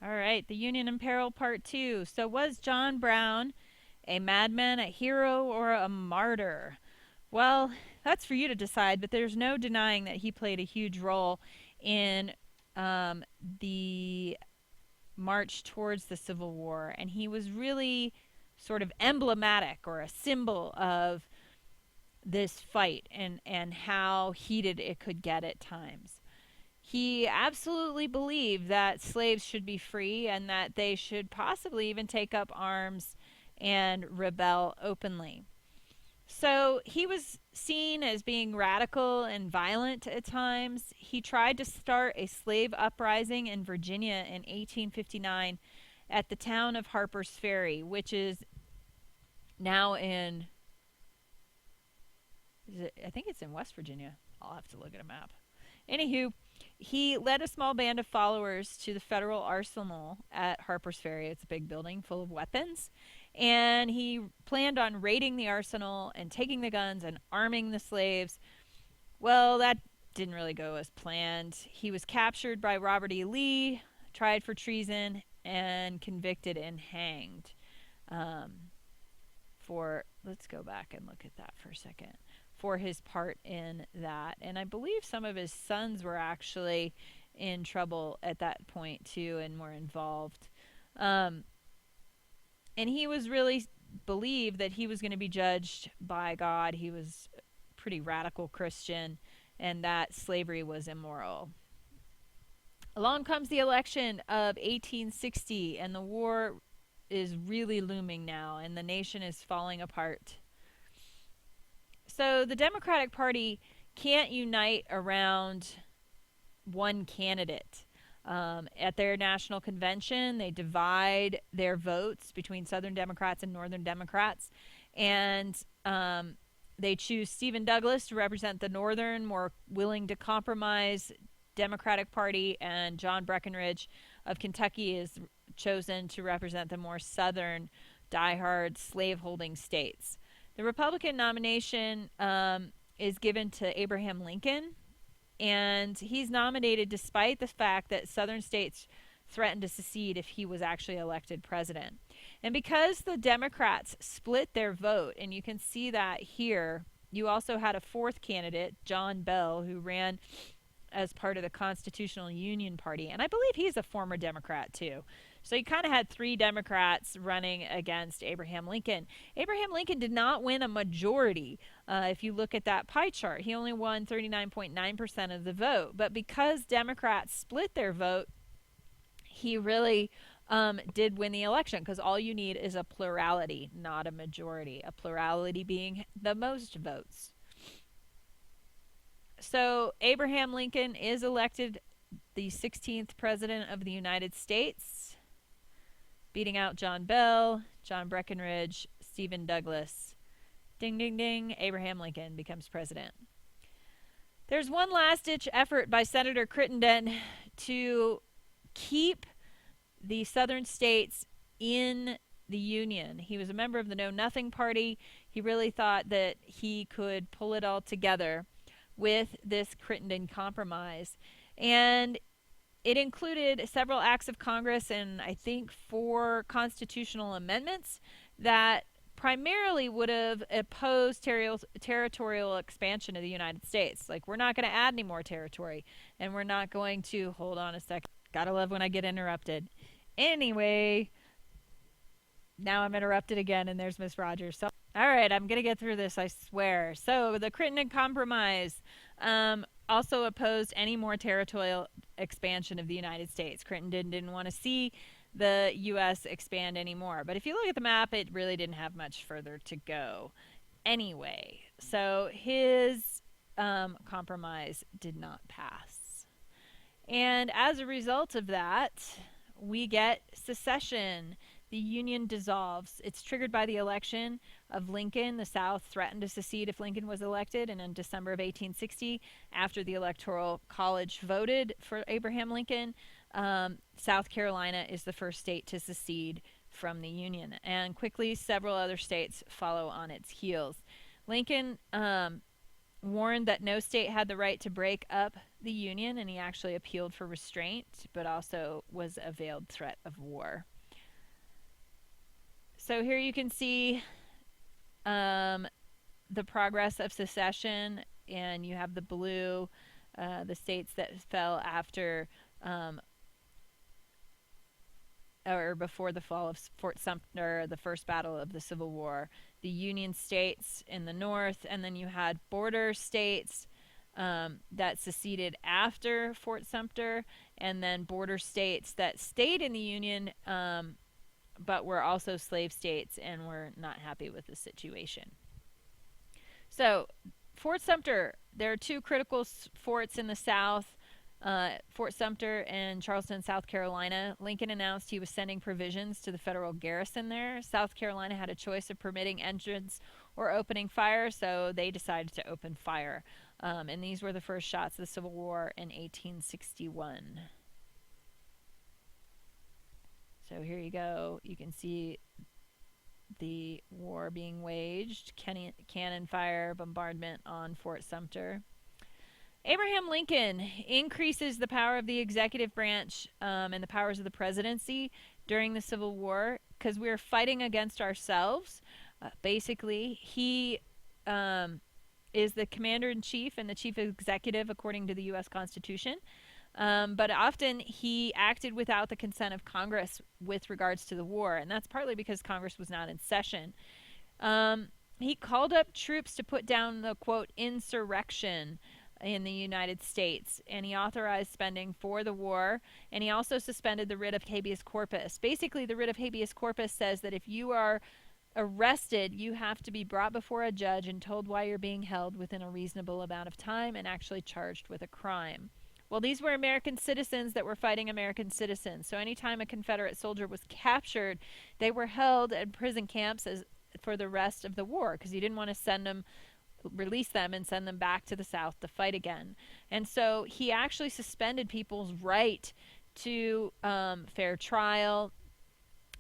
All right, the Union in Peril Part 2. So, was John Brown a madman, a hero, or a martyr? Well, that's for you to decide, but there's no denying that he played a huge role in the march towards the Civil War, and he was really sort of emblematic or a symbol of this fight and how heated it could get at times. He absolutely believed that slaves should be free and that they should possibly even take up arms and rebel openly. So he was seen as being radical and violent at times. He tried to start a slave uprising in Virginia in 1859 at the town of Harper's Ferry, which is now in, I think it's in West Virginia. I'll have to look at a map. Anywho, he led a small band of followers to the federal arsenal at Harper's Ferry. It's a big building full of weapons. And he planned on raiding the arsenal and taking the guns and arming the slaves. Well, that didn't really go as planned. He was captured by Robert E. Lee, tried for treason, and convicted and hanged. Let's go back and look at that for a second, for his part in that. And I believe some of his sons were actually in trouble at that point too and were involved. And he was really believed that he was going to be judged by God. He was a pretty radical Christian and that slavery was immoral. Along comes the election of 1860 and the war is really looming now and the nation is falling apart. So the Democratic Party can't unite around one candidate. At their national convention, they divide their votes between Southern Democrats and Northern Democrats. And they choose Stephen Douglas to represent the Northern, more willing to compromise Democratic Party, and John Breckinridge of Kentucky is chosen to represent the more Southern, diehard slaveholding states. The Republican nomination is given to Abraham Lincoln, and he's nominated despite the fact that Southern states threatened to secede if he was actually elected president. And because the Democrats split their vote, and you can see that here, you also had a fourth candidate, John Bell, who ran as part of the Constitutional Union Party. And I believe he's a former Democrat too. So you kind of had three Democrats running against Abraham Lincoln. Abraham Lincoln did not win a majority. If you look at that pie chart, he only won 39.9% of the vote. But because Democrats split their vote, he really did win the election, because all you need is a plurality, not a majority. A plurality being the most votes. So Abraham Lincoln is elected the 16th president of the United States, beating out John Bell, John Breckinridge, Stephen Douglas. Ding, ding, ding, Abraham Lincoln becomes president. There's one last-ditch effort by Senator Crittenden to keep the southern states in the Union. He was a member of the Know Nothing Party. He really thought that he could pull it all together with this Crittenden Compromise. And it included several acts of Congress and I think 4 constitutional amendments that primarily would have opposed territorial expansion of the United States. Like, we're not going to add any more territory, and we're not going to, hold on a second, gotta love when I get interrupted. Anyway, now I'm interrupted again, and there's Miss Rogers. So, all right, I'm going to get through this, I swear. So the Crittenden Compromise also opposed any more territorial expansion of the United States. Crittenden didn't want to see the U.S. expand anymore. But if you look at the map, it really didn't have much further to go anyway. So his compromise did not pass. And as a result of that, we get secession. The Union dissolves. It's triggered by the election of Lincoln. The South threatened to secede if Lincoln was elected, and in December of 1860, after the Electoral College voted for Abraham Lincoln, South Carolina is the first state to secede from the Union, and quickly several other states follow on its heels. Lincoln warned that no state had the right to break up the Union, and he actually appealed for restraint, but also was a veiled threat of war. So here you can see the progress of secession, and you have the blue, the states that fell after or before the fall of Fort Sumter, the first battle of the Civil War, the Union states in the north, and then you had border states that seceded after Fort Sumter, and then border states that stayed in the Union but were also slave states and were not happy with the situation. So, Fort Sumter, there are two critical forts in the South. Fort Sumter and Charleston, South Carolina. Lincoln announced he was sending provisions to the federal garrison there. South Carolina had a choice of permitting entrance or opening fire, so they decided to open fire. And these were the first shots of the Civil War in 1861. So here you go. You can see the war being waged, cannon fire, bombardment on Fort Sumter. Abraham Lincoln increases the power of the executive branch and the powers of the presidency during the Civil War because we were fighting against ourselves. Basically, he is the commander-in-chief and the chief executive according to the U.S. Constitution. But often he acted without the consent of Congress with regards to the war, and that's partly because Congress was not in session. He called up troops to put down the, quote, insurrection in the United States, and he authorized spending for the war, and he also suspended the writ of habeas corpus. Basically, the writ of habeas corpus says that if you are arrested, you have to be brought before a judge and told why you're being held within a reasonable amount of time and actually charged with a crime. Well, these were American citizens that were fighting American citizens. So anytime a Confederate soldier was captured, they were held in prison camps for the rest of the war because he didn't want to release them and send them back to the South to fight again. And so he actually suspended people's right to fair trial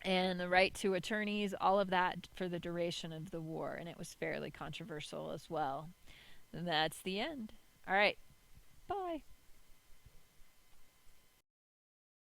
and the right to attorneys, all of that for the duration of the war. And it was fairly controversial as well. And that's the end. All right. Bye.